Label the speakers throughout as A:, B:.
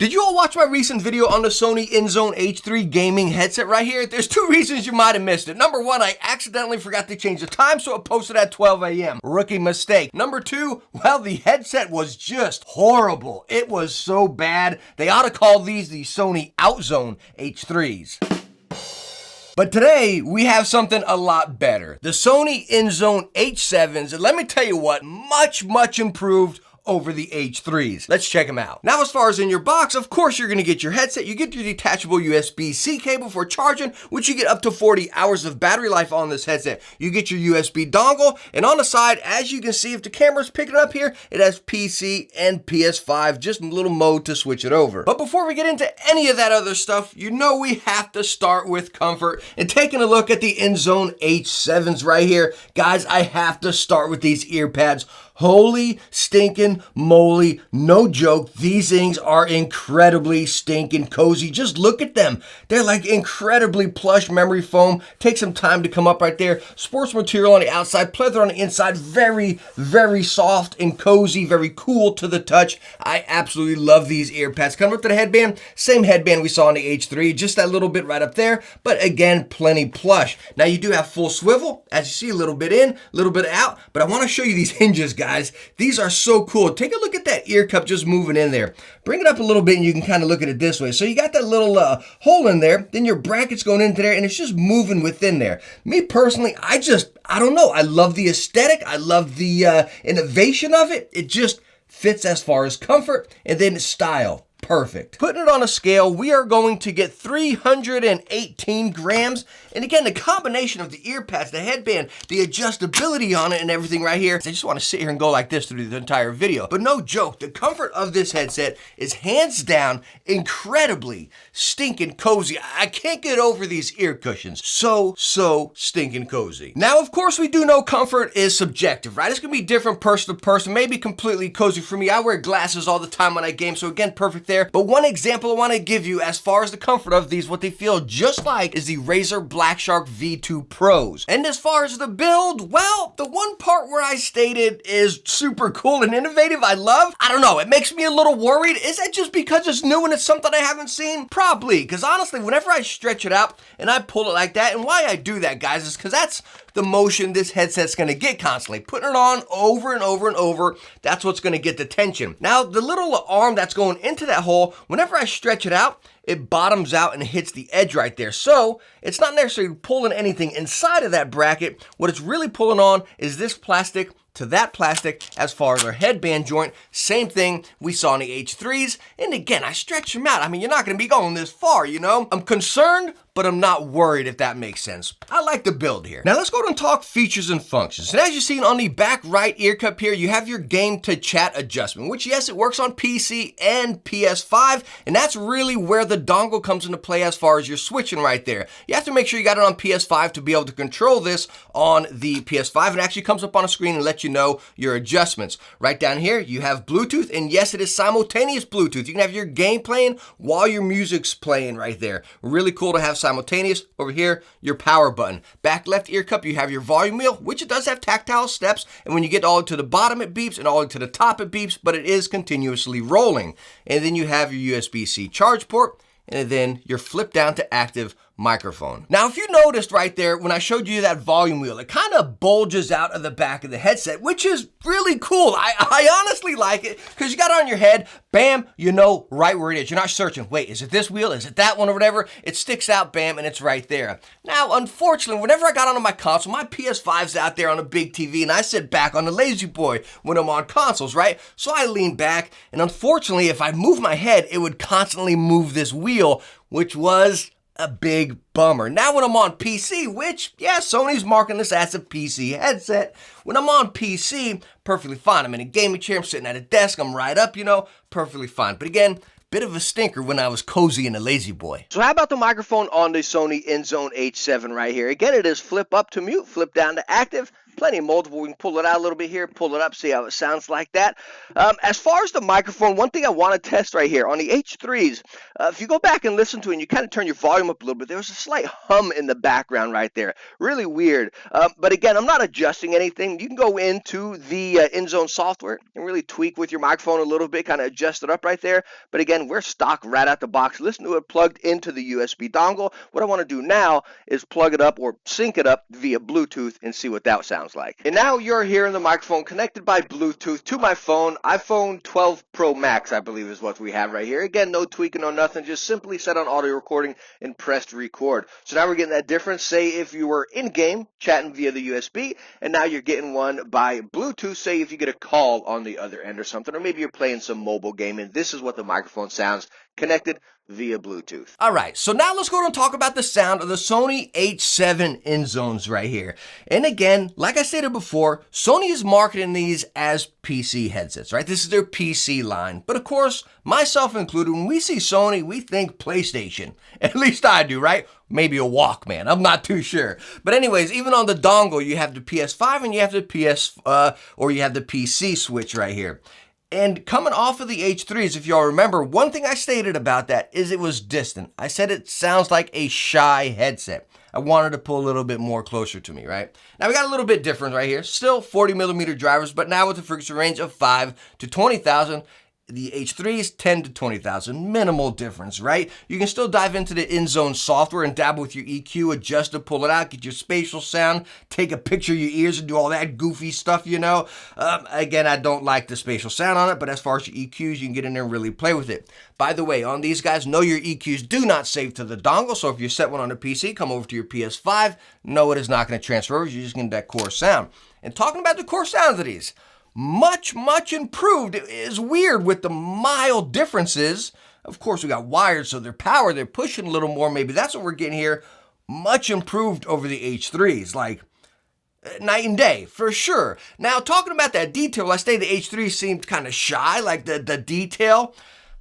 A: Did you all watch my recent video on the Sony Inzone H3 gaming headset right here? There's two reasons you might have missed it. Number one, I accidentally forgot to change the time, so it posted at 12 a.m. Rookie mistake. Number two, well, the headset was just horrible. It was so bad. They ought to call these the Sony Outzone H3s. But today, we have something a lot better. The Sony Inzone H7s, and let me tell you what, much improved over the H3s. Let's check them out. Now, as far as in your box, of course, you're gonna get your headset. You get your detachable USB-C cable for charging, which you get up to 40 hours of battery life on this headset. You get your USB dongle, and on the side, as you can see, if the camera's picking up here, it has PC and PS5, just a little mode to switch it over. But before we get into any of that other stuff, you know we have to start with comfort. And taking a look at the Inzone H7s right here, guys, I have to start with these ear pads. Holy stinking moly, no joke, these things are incredibly stinking cozy. Just look at them. They're like incredibly plush memory foam. Take some time to come up right there. Sports material on the outside, pleather on the inside. Very soft and cozy, very cool to the touch. I absolutely love these ear pads. Coming up to the headband, same headband we saw on the H3, just that little bit right up there, but again, plenty plush. Now you do have full swivel, as you see, a little bit in, a little bit out, but I want to show you these hinges, guys. These are so cool. Take a look at that ear cup just moving in there. Bring it up a little bit and you can kind of look at it this way. So you got that little hole in there, then your bracket's going into there and it's just moving within there. Me personally, I don't know. I love the aesthetic. I love the innovation of it. It just fits as far as comfort and then style. Perfect. Putting it on a scale, we are going to get 318 grams. And again, the combination of the ear pads, the headband, the adjustability on it and everything right here. I just want to sit here and go like this through the entire video. But no joke, the comfort of this headset is hands down incredibly stinking cozy. I can't get over these ear cushions. So stinking cozy. Now, of course, we do know comfort is subjective, right? It's going to be different person to person, maybe completely cozy for me. I wear glasses all the time when I game, so again, perfect there. But one example I want to give you as far as the comfort of these, what they feel just like, is the Razer Black Shark V2 Pros. And as far as the build, well, the one part where I stated is super cool and innovative, I love. I don't know, it makes me a little worried. Is that just because it's new and it's something I haven't seen? Probably, because honestly, whenever I stretch it out and I pull it like that, and why I do that, guys, is because that's the motion this headset's gonna get constantly. Putting it on over and over, that's what's gonna get the tension. Now, the little arm that's going into that hole, whenever I stretch it out, it bottoms out and hits the edge right there. So it's not necessarily pulling anything inside of that bracket. What it's really pulling on is this plastic to that plastic. As far as our headband joint, same thing we saw in the H3s. And again, I stretch them out. I mean, you're not gonna be going this far, you know? I'm concerned, but I'm not worried, if that makes sense. I like the build here. Now let's go and talk features and functions. And as you've seen on the back right ear cup here, you have your game to chat adjustment, which yes, it works on PC and PS5, and that's really where the dongle comes into play as far as your switching right there. You have to make sure you got it on PS5 to be able to control this on the PS5. It actually comes up on a screen and lets you know your adjustments. Right down here, you have Bluetooth, and yes, it is simultaneous Bluetooth. You can have your game playing while your music's playing right there. Really cool to have simultaneous. Over here, your power button. Back left ear cup, you have your volume wheel, which it does have tactile steps, and when you get all the way to the bottom, it beeps, and all the way to the top, it beeps, but it is continuously rolling. And then you have your USB-C charge port, and then your flip down to active microphone. Now, if you noticed right there, when I showed you that volume wheel, it kind of bulges out of the back of the headset, which is really cool. I honestly like it, because you got it on your head, bam, you know right where it is. You're not searching, wait, is it this wheel? Is it that one or whatever? It sticks out, bam, and it's right there. Now, unfortunately, whenever I got onto my console, my PS5's out there on a big TV, and I sit back on the lazy boy when I'm on consoles, right? So I lean back, and unfortunately, if I move my head, it would constantly move this wheel, which was a big bummer. Now when I'm on PC, which, yeah, Sony's marking this as a PC headset. When I'm on PC, perfectly fine. I'm in a gaming chair, I'm sitting at a desk, I'm right up, you know, perfectly fine. But again, bit of a stinker when I was cozy in a lazy boy. So how about the microphone on the Sony Inzone H7 right here? Again, it is flip up to mute, flip down to active,
B: plenty of multiple. We can pull it out a little bit here, pull it up, see how it sounds like that. As far as the microphone, one thing I want to test right here on the H3s, if you go back and listen to it and you kind of turn your volume up a little bit, there's a slight hum in the background right there. Really weird. But again, I'm not adjusting anything. You can go into the Inzone software and really tweak with your microphone a little bit, kind of adjust it up right there. But again, we're stock right out the box. Listen to it plugged into the USB dongle. What I want to do now is plug it up or sync it up via Bluetooth and see what that sounds like. And now you're hearing the microphone connected by Bluetooth to my phone, iPhone 12 Pro Max, I believe is what we have right here. Again, no tweaking or nothing, just simply set on audio recording and pressed record. So now we're getting that difference. Say if you were in-game chatting via the USB, and now you're getting one by Bluetooth, say if you get a call on the other end or something, or maybe you're playing some mobile game, and this is what the microphone sounds connected via Bluetooth.
A: All right, so now let's go and talk about the sound of the Sony H7 Inzones right here. And again, like I stated before, Sony is marketing these as PC headsets, right? This is their PC line. But of course, myself included, when we see Sony, we think PlayStation. At least I do, right? Maybe a Walkman, I'm not too sure. But anyways, even on the dongle, you have the PS5 and you have the you have the PC switch right here. And coming off of the H3s, if y'all remember, one thing I stated about that is it was distant. I said it sounds like a shy headset. I wanted to pull a little bit more closer to me, right? Now we got a little bit different right here. Still 40mm drivers, but now with a frequency range of 5 to 20,000. The H3s 10 to 20,000, minimal difference, right? You can still dive into the Inzone software and dabble with your EQ, adjust to pull it out, get your spatial sound, take a picture of your ears and do all that goofy stuff, you know? Again, I don't like the spatial sound on it, but as far as your EQs, you can get in there and really play with it. By the way, on these guys, know your EQs do not save to the dongle, so if you set one on a PC, come over to your PS5, no, it is not going to transfer over, you're just getting that core sound. And talking about the core sounds of these, much improved. It is weird with the mild differences. Of course, we got wired, so their power, they're pushing a little more. Maybe that's what we're getting here. Much improved over the H3s, like night and day, for sure. Now, talking about that detail, I stated the H3 seemed kind of shy, like the detail.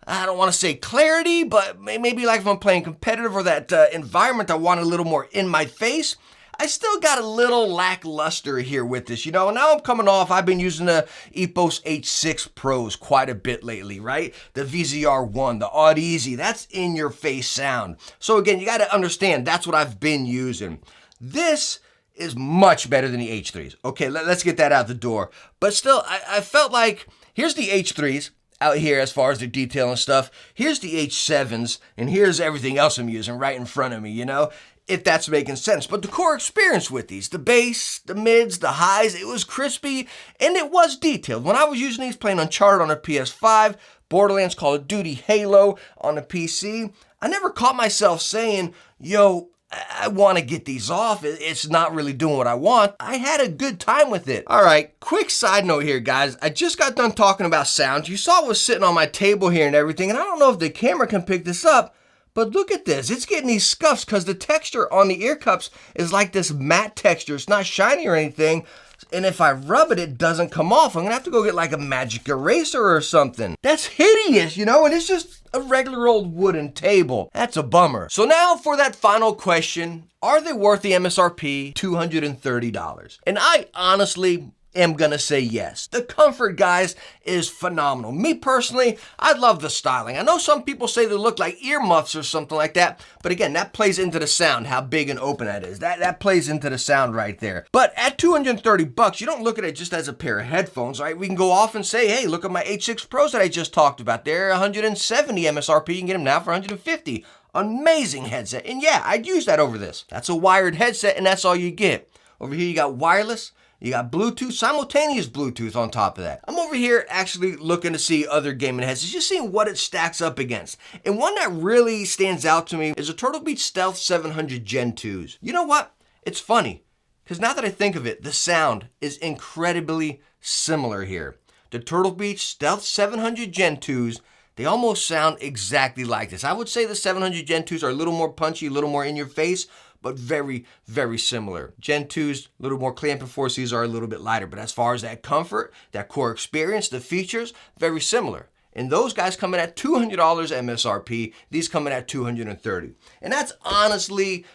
A: I don't want to say clarity, but maybe like if I'm playing competitive or that environment, I want a little more in my face. I still got a little lackluster here with this, you know. Now I'm coming off, I've been using the Epos H6 Pros quite a bit lately, right? The VZR1, the Audeze, that's in-your-face sound. So again, you got to understand, that's what I've been using. This is much better than the H3s. Okay, let's get that out the door. But still, I felt like, here's the H3s. Out here as far as the detail and stuff. Here's the H7s, and here's everything else I'm using right in front of me, you know? If that's making sense. But the core experience with these, the bass, the mids, the highs, it was crispy, and it was detailed. When I was using these, playing Uncharted on a PS5, Borderlands, Call of Duty, Halo on a PC, I never caught myself saying, yo, I want to get these off. It's not really doing what I want. I had a good time with it. All right, quick side note here, guys. I just got done talking about sound. You saw it was sitting on my table here and everything, and I don't know if the camera can pick this up, but look at this. It's getting these scuffs because the texture on the ear cups is like this matte texture. It's not shiny or anything. And if I rub it, it doesn't come off. I'm going to have to go get like a magic eraser or something. That's hideous, you know, and it's just a regular old wooden table. That's a bummer. So now for that final question, are they worth the MSRP $230? And I honestly am gonna say yes. The comfort, guys, is phenomenal. Me personally, I love the styling. I know some people say they look like earmuffs or something like that, but again, that plays into the sound, how big and open that is. That plays into the sound right there. But at $230, you don't look at it just as a pair of headphones, right? We can go off and say, hey, look at my H6 Pros that I just talked about. They're 170 MSRP. You can get them now for 150. Amazing headset. And yeah, I'd use that over this. That's a wired headset, and that's all you get. Over here, you got wireless. You got Bluetooth, simultaneous Bluetooth on top of that. I'm over here actually looking to see other gaming headsets, just seeing what it stacks up against. And one that really stands out to me is a Turtle Beach Stealth 700 Gen 2s. You know what? It's funny, because now that I think of it, the sound is incredibly similar here. The Turtle Beach Stealth 700 Gen 2s, they almost sound exactly like this. I would say the 700 Gen 2s are a little more punchy, a little more in your face, but very, very similar. Gen 2s, a little more clamping force, these are a little bit lighter. But as far as that comfort, that core experience, the features, very similar. And those guys coming at $200 MSRP, these coming at $230. And that's honestly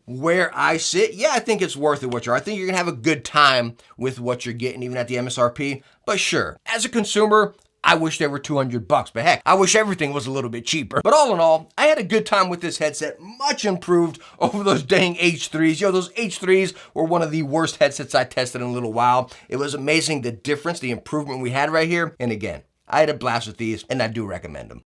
A: where I sit, yeah, I think it's worth it what you're. I think you're gonna have a good time with what you're getting, even at the MSRP. But sure, as a consumer, I wish they were $200, but heck, I wish everything was a little bit cheaper. But all in all, I had a good time with this headset, much improved over those dang H3s. Yo, those H3s were one of the worst headsets I tested in a little while. It was amazing the difference, the improvement we had right here. And again, I had a blast with these, and I do recommend them.